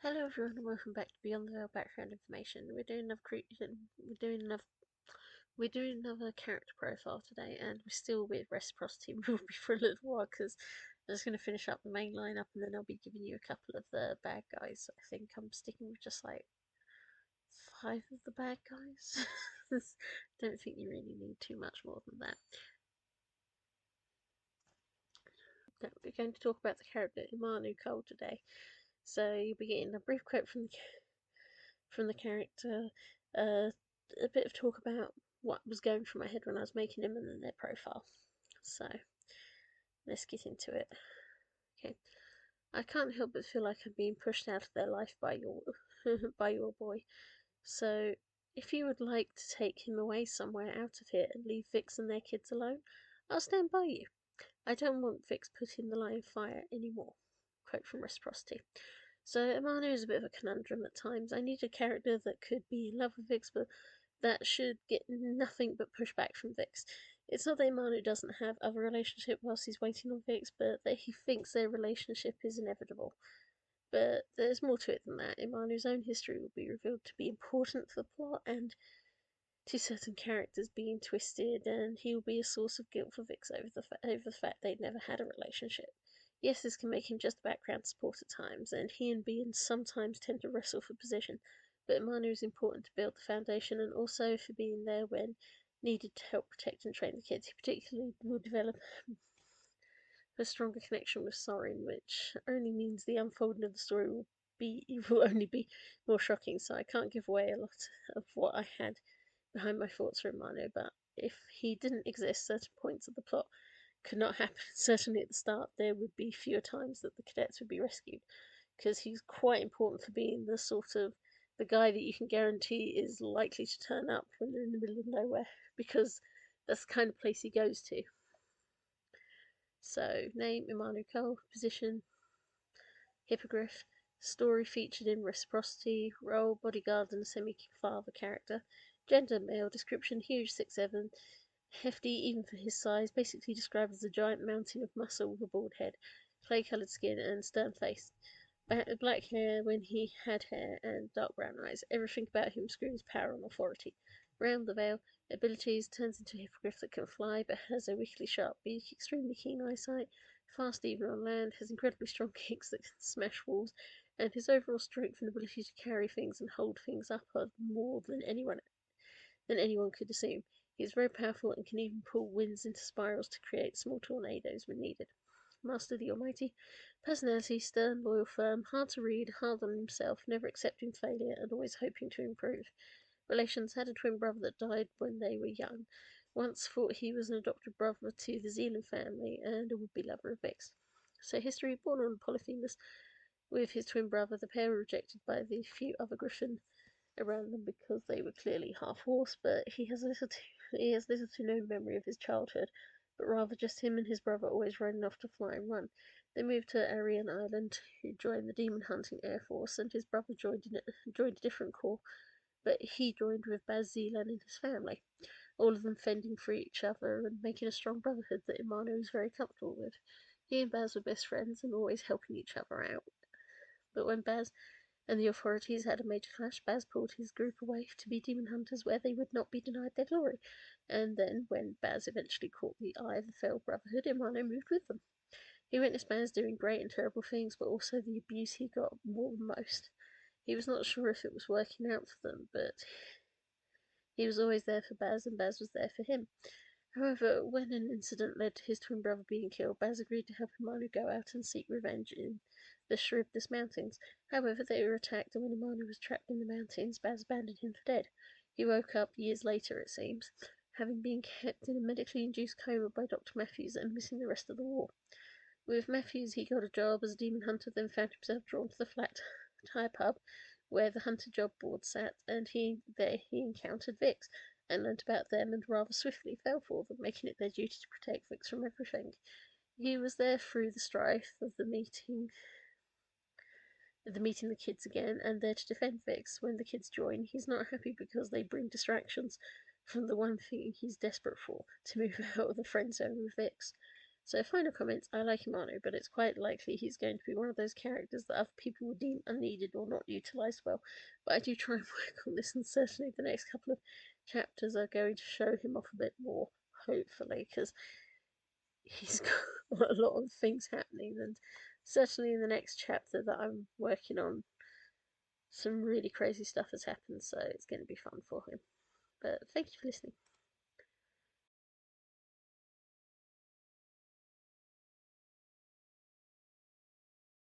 Hello everyone and welcome back to Beyond the Veil Background Information. We're doing another character profile today, and we're still with reciprocity. We'll be for a little while because I'm just going to finish up the main lineup, and then I'll be giving you a couple of the bad guys. I think I'm sticking with just like 5 of the bad guys. Don't think you really need too much more than that. Now, we're going to talk about the character Imanu Cole today. So you'll be getting a brief quote from the character, uh, a bit of talk about what was going through my head when I was making him, and then their profile. So let's get into it. Okay, I can't help but feel like I'm being pushed out of their life by your by your boy. So if you would like to take him away somewhere out of here and leave Vix and their kids alone, I'll stand by you. I don't want Vix put in the line of fire anymore. Quote from Reciprocity. So Imanu is a bit of a conundrum at times. I need a character that could be in love with Vix, but that should get nothing but pushback from Vix. It's not that Imanu doesn't have other relationship whilst he's waiting on Vix, but that he thinks their relationship is inevitable. But there's more to it than that. Imanu's own history will be revealed to be important for the plot and to certain characters being twisted, and he will be a source of guilt for Vix over the fact they'd never had a relationship. Yes, this can make him just a background support at times, and he and Bean sometimes tend to wrestle for position, but Imanu is important to build the foundation and also for being there when needed to help protect and train the kids. He particularly will develop a stronger connection with Sorin, which only means the unfolding of the story will only be more shocking, so I can't give away a lot of what I had behind my thoughts for Imanu, but if he didn't exist, certain points of the plot could not happen. Certainly at the start, there would be fewer times that the cadets would be rescued, because he's quite important for being the sort of the guy that you can guarantee is likely to turn up when they're in the middle of nowhere, because that's the kind of place he goes to. So, name Imanu Cole, position Hippogriff, story featured in Reciprocity, role bodyguard and semi-father character, gender male, description huge 6'7", hefty even for his size, basically described as a giant mountain of muscle with a bald head, clay-coloured skin and stern face, black hair when he had hair, and dark brown eyes. Everything about him screams power and authority. Round the veil, abilities, turns into a hippogriff that can fly but has a wickedly sharp beak, extremely keen eyesight, fast even on land, has incredibly strong kicks that can smash walls, and his overall strength and ability to carry things and hold things up are more than anyone could assume. He is very powerful and can even pull winds into spirals to create small tornadoes when needed. Master the Almighty. Personality, stern, loyal, firm, hard to read, hard on himself, never accepting failure, and always hoping to improve. Relations, had a twin brother that died when they were young. Once thought he was an adopted brother to the Zealand family and a would-be lover of Vix. So history, born on Polyphemus with his twin brother, the pair were rejected by the few other Griffin around them because they were clearly half horse, but he has little to no memory of his childhood, but rather just him and his brother always riding off to fly and run. They moved to Arian Island to join the demon hunting air force, and his brother joined a different corps, but he joined with Baz Zeelan and his family, all of them fending for each other and making a strong brotherhood that Imanu was very comfortable with. He and Baz were best friends and always helping each other out. But when Baz and the authorities had a major clash, Baz pulled his group away to be demon hunters where they would not be denied their glory. And then, when Baz eventually caught the eye of the failed brotherhood, Imanu moved with them. He witnessed Baz doing great and terrible things, but also the abuse he got more than most. He was not sure if it was working out for them, but he was always there for Baz, and Baz was there for him. However, when an incident led to his twin brother being killed, Baz agreed to help Imanu go out and seek revenge in the Charybdis Mountains. However, they were attacked, and when Imanu was trapped in the mountains, Baz abandoned him for dead. He woke up years later, it seems, having been kept in a medically induced coma by Dr. Matthews and missing the rest of the war. With Matthews, he got a job as a demon hunter, then found himself drawn to the flat tire pub where the hunter job board sat, and there he encountered Vix and learnt about them and rather swiftly fell for them, making it their duty to protect Vix from everything. He was there through the strife of meeting the kids again, and there to defend Vix. When the kids join, he's not happy because they bring distractions from the one thing he's desperate for, to move out of the friend zone with Vix. So, final comments, I like Imanu, but it's quite likely he's going to be one of those characters that other people would deem unneeded or not utilised well. But I do try and work on this, and certainly the next couple of chapters are going to show him off a bit more, hopefully, because he's got a lot of things happening, and certainly in the next chapter that I'm working on, some really crazy stuff has happened, so it's going to be fun for him. But thank you for listening.